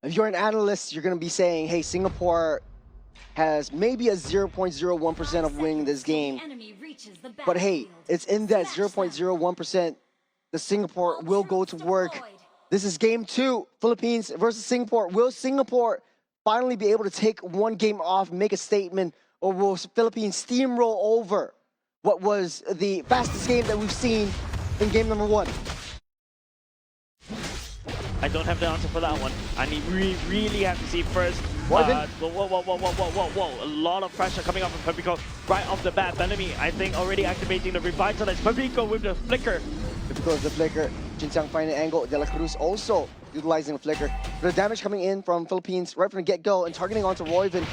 if you're an analyst, you're going to be saying, hey, Singapore has maybe a 0.01% of winning this game. But hey, it's in that 0.01%. The Singapore will go to work. This is game 2, Philippines versus Singapore. Will Singapore finally be able to take one game off, make a statement, or will Philippines steamroll over what was the fastest game that we've seen in game number 1? I don't have the answer for that one. I need really have to see first. Whoa. A lot of pressure coming up from Pabico right off the bat. Bellamy, I think, already activating the revitalize. Pabico with the flicker. Because the flicker, Jinxiang finding an angle. De La Cruz also utilizing the flicker. The damage coming in from Philippines right from the get-go and targeting onto Royven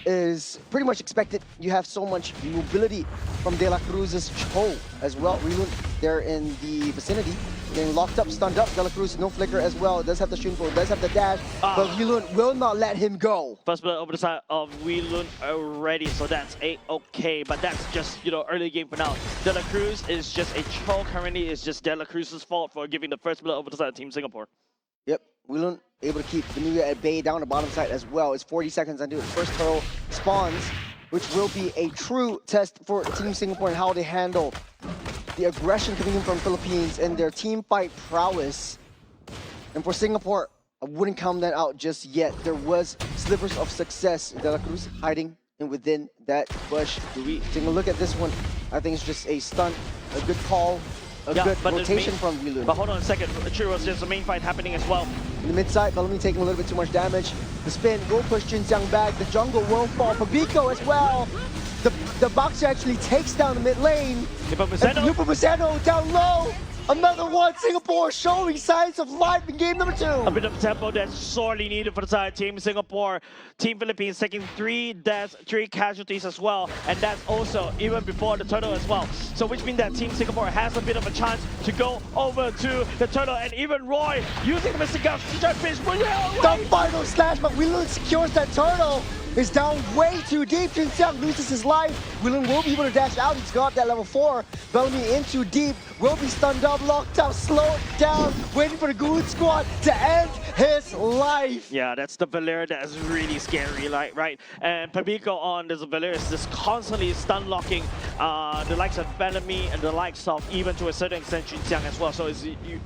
is pretty much expected. You have so much mobility from De La Cruz's Cho as well. Relun there in the vicinity, getting locked up, stunned up. De La Cruz, no flicker as well. Does have the Shunfo, does have the dash, but Relun will not let him go. First blood over the side of Relun already, so that's A-okay, but that's just, early game for now. De La Cruz is just a Cho currently. It's just De La Cruz's fault for giving the first blood over the side of Team Singapore. Yep, Relun able to keep Venuia at bay down the bottom side as well. It's 40 seconds until the first turtle spawns, which will be a true test for Team Singapore and how they handle the aggression coming in from Philippines and their team fight prowess. And for Singapore, I wouldn't count that out just yet. There was slivers of success. De La Cruz hiding within that bush. Do we take a look at this one? I think it's just a stunt, a good call, a good rotation from Relun. But hold on a second, Churros, there's a main fight happening as well. In the mid side, Bellamy taking a little bit too much damage. The spin will push Jinxiang back. The jungle will fall. Pabico as well. The boxer actually takes down the mid lane. Nepomuceno down low. Another one. Singapore showing signs of life in game number 2. A bit of tempo that's sorely needed for the side Team Singapore. Team Philippines taking 3 deaths, 3 casualties as well. And that's also even before the turtle as well. So which means that Team Singapore has a bit of a chance to go over to the turtle. And even Roy using the Mr. Guts to try to finish. The final slash, but Relun secures that turtle. Is down way too deep. Jinxiang loses his life. Relun will be able to dash out. He's got that level 4. Bellamy in too deep. Will be stunned up, locked out, slowed down, waiting for the Goon Squad to end his life. Yeah, that's the Valer that's really scary, right? And Pabico on this Valer is just constantly stun locking the likes of Bellamy and the likes of, even to a certain extent, Jinxiang as well. So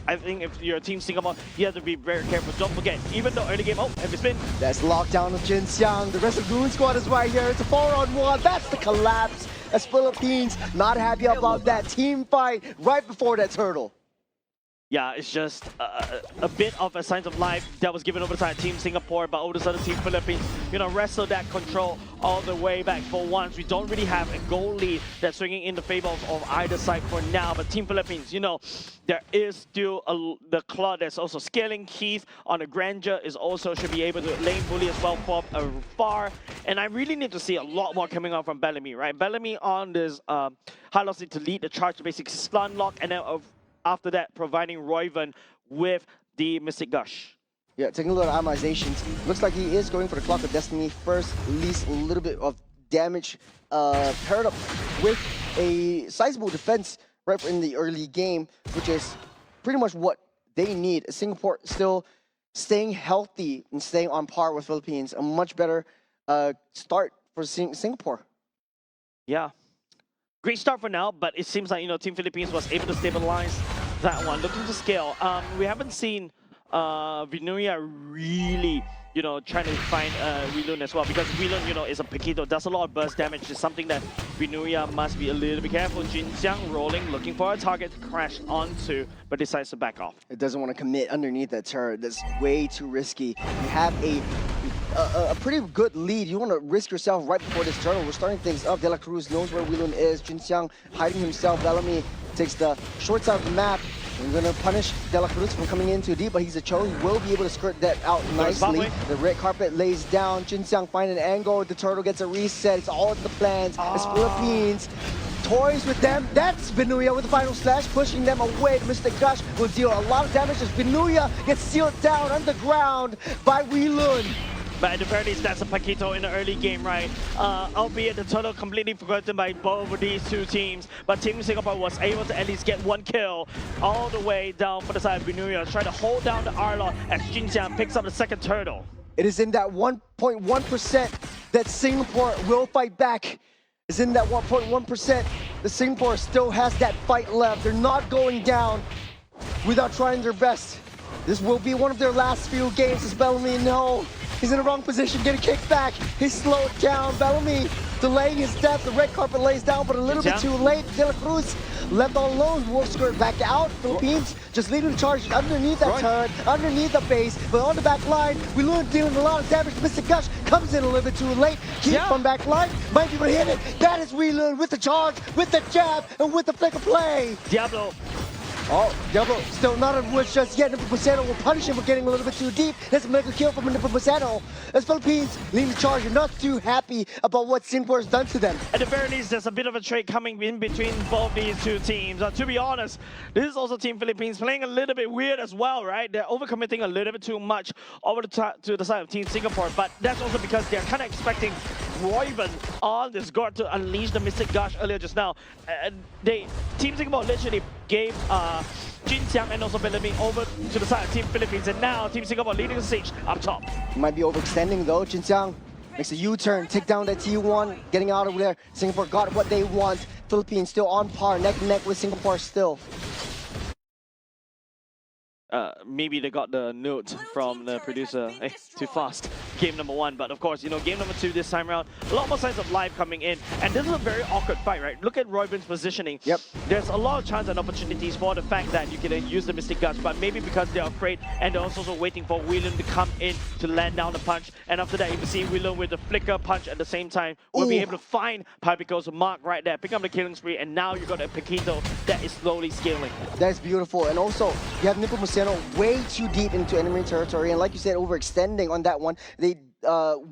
I think if you're Team Singapore, you have to be very careful. Don't forget, even though early game, heavy spin. That's lockdown of Jinxiang. The rest of Goon Squad is right here. It's a 4-on-1. That's the collapse. As Philippines not happy about that team fight right before that turtle. Yeah, it's just a bit of a sign of life that was given over to Team Singapore, but over the side of Team Philippines, wrestle that control all the way back for once. We don't really have a goal lead that's swinging in the favor of either side for now, but Team Philippines, there is still the claw that's also scaling. Keith on the Grandeur is also should be able to lane bully as well from far, and I really need to see a lot more coming out from Bellamy, right? Bellamy on this high velocity to lead the charge to basically stun lock, and then after that, providing Royven with the Mystic Gush. Yeah, taking a little optimizations. Looks like he is going for the Clock of Destiny first, least a little bit of damage paired up with a sizable defense right in the early game, which is pretty much what they need. Singapore still staying healthy and staying on par with Philippines. A much better start for Singapore. Yeah. Great start for now, but it seems like, Team Philippines was able to stabilize that one. Looking to scale. We haven't seen Venuia really, trying to find Relun as well, because Relun, is a Paquito, does a lot of burst damage. It's something that Venuia must be a little bit careful. Jinxiang rolling, looking for a target to crash onto, but decides to back off. It doesn't want to commit underneath that turret. That's way too risky. You have a pretty good lead. You want to risk yourself right before this turtle. We're starting things up. De La Cruz knows where Relun is. Jinxiang hiding himself. Bellamy takes the short side of the map. We're going to punish De La Cruz from coming in too deep, but he's a Cho. He will be able to skirt that out nicely. The red carpet lays down. Jinxiang finds an angle. The turtle gets a reset. It's all in the plans. It's Philippines. Toys with them. That's Venuia with the final slash, pushing them away. The Mystic Gush will deal a lot of damage as Venuia gets sealed down underground by Relun. But at the very least, that's a Paquito in the early game, right? Albeit the turtle completely forgotten by both of these two teams. But Team Singapore was able to at least get one kill all the way down for the side of Binuya, trying to hold down the Arlot as Jinxiang picks up the second turtle. It is in that 1.1% that Singapore will fight back. It's in that 1.1%. The Singapore still has that fight left. They're not going down without trying their best. This will be one of their last few games as Bellamy. No, he's in the wrong position, getting kicked back. He's slowed down. Bellamy delaying his death. The red carpet lays down, but a little bit too late. De La Cruz left all alone. Wolf skirt back out. Philippines just leading the charge underneath that turret, underneath the base, but on the back line, WeLun dealing a lot of damage. Mr. Gush comes in a little bit too late. Keep from back line, might be able to hit it. That is WeLun with the charge, with the jab, and with the flick of play. Diablo. Oh, Diablo still not on woods just yet. Nipo Pusano will punish him for getting a little bit too deep. That's a mega kill from Nipo Pusano. As Philippines leading the charge, you're not too happy about what Singapore has done to them. At the very least, there's a bit of a trade coming in between both these two teams. To be honest, this is also Team Philippines playing a little bit weird as well, right? They're overcommitting a little bit too much over to the side of Team Singapore, but that's also because they're kind of expecting Royven on this guard to unleash the Mystic Gush earlier just now. Team Singapore literally gave Jinxiang and also Bellamy over to the side of Team Philippines, and now Team Singapore leading the siege up top. Might be overextending though. Jinxiang makes a U-turn, take down that T1, getting out of there. Singapore got what they want. Philippines still on par, neck and neck with Singapore still. Maybe they got the note from the producer, too fast, game number 1. But of course, you know, game number 2 this time around, a lot more signs of life coming in. And this is a very awkward fight, right? Look at Royven's positioning. Yep. There's a lot of chance and opportunities for the fact that you can use the Mystic Gush, but maybe because they're afraid and they're also waiting for WeLun to come in to land down the punch. And after that, you can see WeLun with the flicker punch at the same time will be able to find Papico's mark right there, pick up the killing spree, and now you got a Paquito that is slowly scaling. That's beautiful. And also, you have Nipo Museno way too deep into enemy territory, and like you said, overextending on that one. They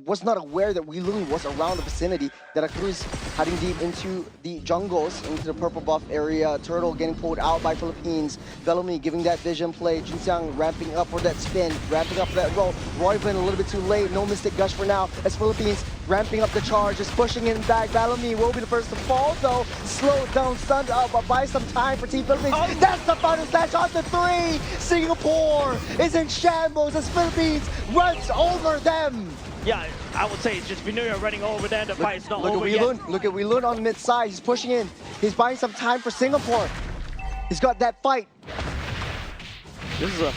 was not aware that WeLun was around the vicinity. De La Cruz heading deep into the jungles, into the purple buff area. Turtle getting pulled out by Philippines. Bellamy giving that vision play. Jinxiang ramping up for that spin, ramping up for that roll. Royven a little bit too late. No Mystic Gush for now, as Philippines ramping up the charge, just pushing in back. Bellamy will be the first to fall though. Slowed down, stunned up, but buy some time for Team Philippines. That's the final slash on the 3. Singapore is in shambles as Philippines runs over them. Yeah, I would say it's just Binuya running over there. The fight is not over yet. Look at WeLun on mid side. He's pushing in. He's buying some time for Singapore. He's got that fight. This is a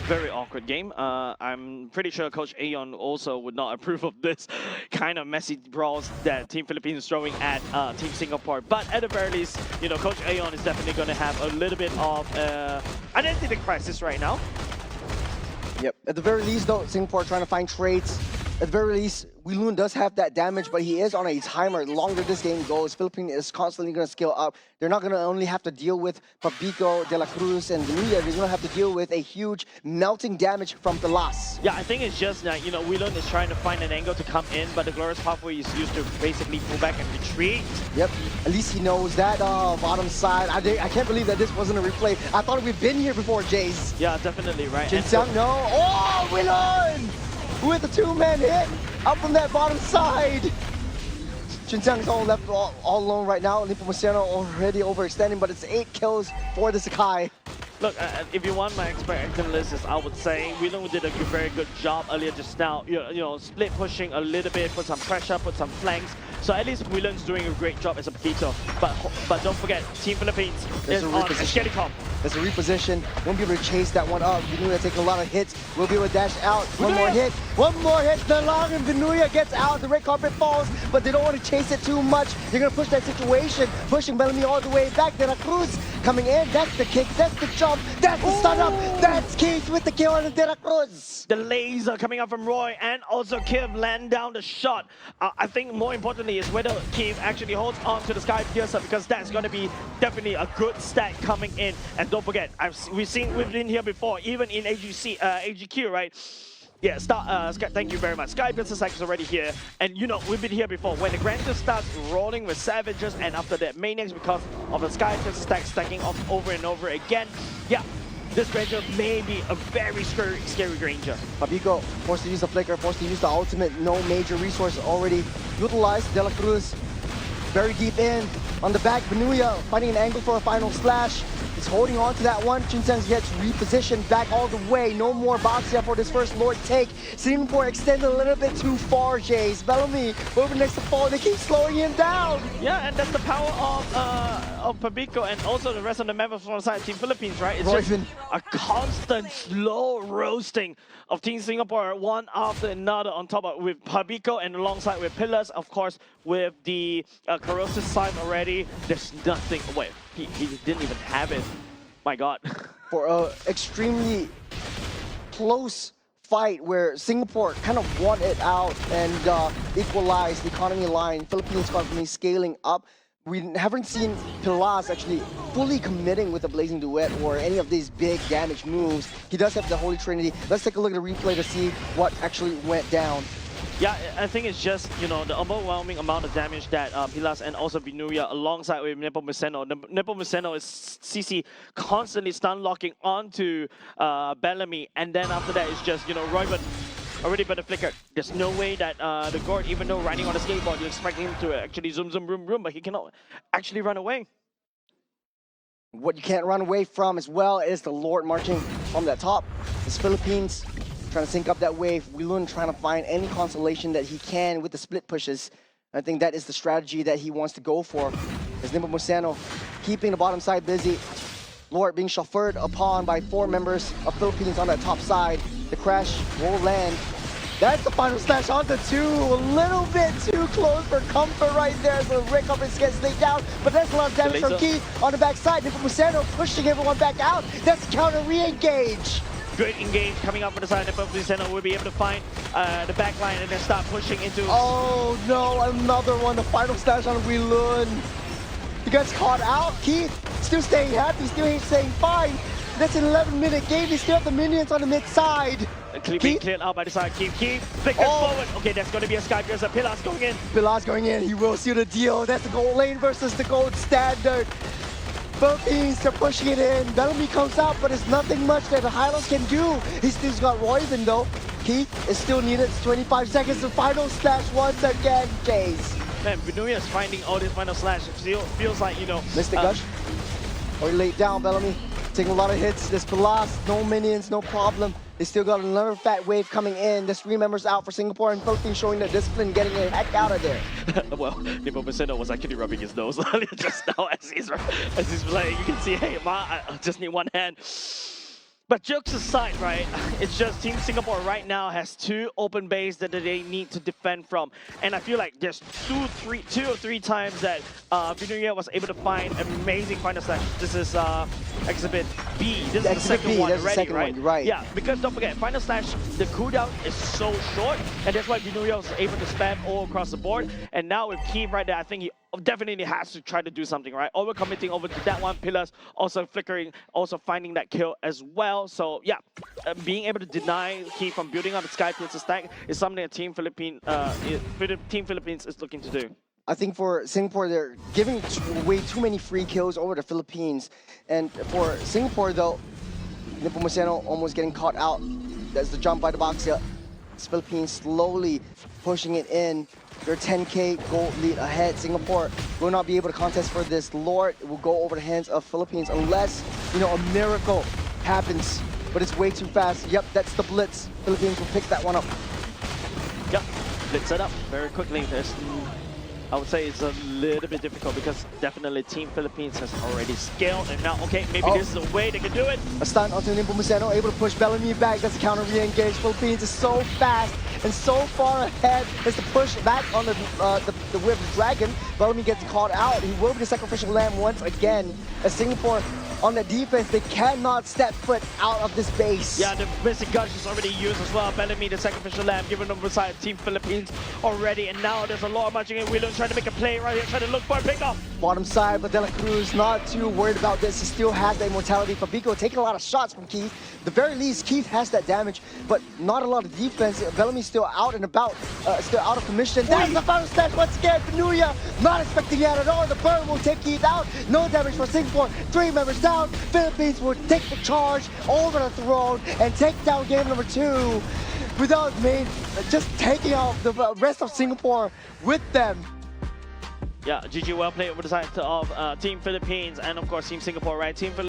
very awkward game. I'm pretty sure Coach Aeon also would not approve of this kind of messy brawls that Team Philippines is throwing at Team Singapore. But at the very least, you know, Coach Aeon is definitely going to have a little bit of identity crisis right now. Yep. At the very least, though, Singapore trying to find trades. At the very least, WeLun does have that damage, but he is on a timer. The longer this game goes, Philippines is constantly going to scale up. They're not going to only have to deal with Papico, De La Cruz, and Binuya. They're going to have to deal with a huge melting damage from Pilas. Yeah, I think it's just that, you know, WeLun is trying to find an angle to come in, but the Glorious Pathway is used to basically pull back and retreat. Yep, at least he knows that bottom side. I can't believe that this wasn't a replay. I thought we've been here before, Jace. Yeah, definitely, right? Jinxiang, no. Oh, WeLun! With a 2-man hit up from that bottom side. Jinxiang's all left all alone right now. Nipo Museno already overextending, but it's 8 kills for the Sakai. Look, if you want my expectation list, I would say WeLun did a very good job earlier just now. You know, split pushing a little bit, put some pressure, put some flanks. So at least WeLun's doing a great job as a Paquito. But don't forget, Team Philippines is on a steady top. There's a reposition. Won't be able to chase that one up. Binuya taking a lot of hits. Will be able to dash out. One more hit. One more hit. The long and Binuya gets out. The red carpet falls, but they don't want to chase it too much. They're going to push that situation. Pushing Bellamy all the way back. De La Cruz coming in. That's the kick. That's the jump. That's the stun up. That's Keith with the kill on De La Cruz. The laser coming out from Roy and also Kiv land down the shot. I think more importantly is whether Keith actually holds on to the Sky Piercer, because that's going to be definitely a good stat coming in. And don't forget, we've been here before, even in AGQ, right? Yeah, thank you very much. Sky Piercer stack is already here, and you know, we've been here before. When the Grandeur starts rolling with Savages, and after that Maniacs, because of the Sky Piercer stack stacking off over and over again, yeah, this Granger may be a very scary Granger. Fabico forced to use the flicker, forced to use the ultimate. No major resource already utilized. De La Cruz very deep in. On the back, Benuya finding an angle for a final slash. He's holding on to that one. Junsang gets repositioned back all the way. No more boxing for this first Lord take. Singapore extended a little bit too far, Jace. Bellamy over next to fall. They keep slowing him down. Yeah, and that's the power of Fabico and also the rest of the members from the side Team Philippines, right? It's Royven. just a constant slow roasting of Team Singapore, one after another on top of with Fabico and alongside with Pillars, of course, with the corrosive side already. There's nothing. Wait, he didn't even have it. My God. For a extremely close fight where Singapore kind of won it out and equalized the economy line. Philippines economy scaling up. We haven't seen Pilas actually fully committing with a Blazing Duet or any of these big damage moves. He does have the Holy Trinity. Let's take a look at the replay to see what actually went down. Yeah, I think it's just, you know, the overwhelming amount of damage that Pilas and also Benuya alongside with Nepomuceno. Nepomuceno is CC constantly stun locking onto Bellamy, and then after that it's just, you know, Royven already better flicker. There's no way that the Gord, even though riding on a skateboard, you expect him to actually zoom, room, but he cannot actually run away. What you can't run away from as well is the Lord marching from the top. It's Philippines trying to sync up that wave. Wilun trying to find any consolation that he can with the split pushes. I think that is the strategy that he wants to go for. As Nepomuceno keeping the bottom side busy. Lord being chauffeured upon by 4 members of Philippines on that top side. The crash will land. That's the final slash onto 2. A little bit too close for comfort right there. So Rick up and gets laid down. But that's a lot of damage from Keith on the backside. Nepomuceno pushing everyone back out. That's counter re-engage. Great engage coming up from the side of Nepomuceno. Will be able to find the back line and then start pushing into... Oh no, another one. The final slash on Wilun. He gets caught out. Keith still staying happy, still staying fine. That's an 11-minute game. They still have the minions on the mid side. Being cleared out by the side. Keith flickers forward. Okay, that's going to be a Sky Piercer. Pilas going in. Pilas going in. He will seal the deal. That's the gold lane versus the gold standard. Philippines, they're pushing it in. Bellamy comes out, but there's nothing much that the Highlands can do. He still's got Royven though. Keith is still needed. It's 25 seconds. The final slash once again, Jace. Man, Benuya is finding all this final slash. It feels like, you know... Missed the gush. Or laid down, Bellamy. Taking a lot of hits. There's Pilas, no minions, no problem. They still got another fat wave coming in. There's 3 members out for Singapore and Philippines showing their discipline, getting the heck out of there. Well, Nepomuceno was actually rubbing his nose just now as he's playing. You can see, hey, I just need one hand. But jokes aside, right, it's just Team Singapore right now has 2 open bays that they need to defend from. And I feel like there's 2 or 3 times that Benuya was able to find amazing final slash. This is Exhibit B. This is the second one already, right? Right? Yeah, because don't forget, final slash, the cooldown is so short, and that's why Benuya was able to spam all across the board. And now with Keem right there, I think he definitely has to try to do something, right? Overcommitting over to that one, Pillars also flickering, also finding that kill as well. So yeah, being able to deny Key from building up the Sky Piercer stack is something that Team Philippines is looking to do. I think for Singapore, they're giving way too many free kills over the Philippines. And for Singapore though, Nepomuceno almost getting caught out. That's the jump by the box here. Philippines slowly pushing it in. They're 10k gold lead ahead. Singapore will not be able to contest for this Lord. It will go over the hands of Philippines unless, you know, a miracle happens. But it's way too fast. Yep, that's the blitz. Philippines will pick that one up. Yep, blitz set up very quickly. I would say it's a little bit difficult because definitely Team Philippines has already scaled and now, okay, maybe this is a way they can do it. A stun onto Nepomuceno, able to push Bellamy back. That's a counter re-engage. Philippines is so fast and so far ahead. As the push back on the Whip Dragon. Bellamy gets caught out. He will be the sacrificial lamb once again. As Singapore on the defense, they cannot step foot out of this base. Yeah, the basic gush is already used as well. Bellamy, the sacrificial lamb, given them beside Team Philippines already. And now there's a lot marching in. Wilun trying to make a play right here, trying to look for a pickup. Bottom side, but De La Cruz not too worried about this. He still has the immortality. Fabico taking a lot of shots from Keith. At the very least, Keith has that damage, but not a lot of defense. Bellamy's still out and about, still out of commission. That's the final stage once again. Benuya not expecting that at all. The burn will take Keith out. No damage for Singapore. 3 members down. out, Philippines will take the charge over the throne and take down game number 2 without just taking out the rest of Singapore with them. Yeah, GG, well played over the side of Team Philippines and of course Team Singapore, right? Team Philippines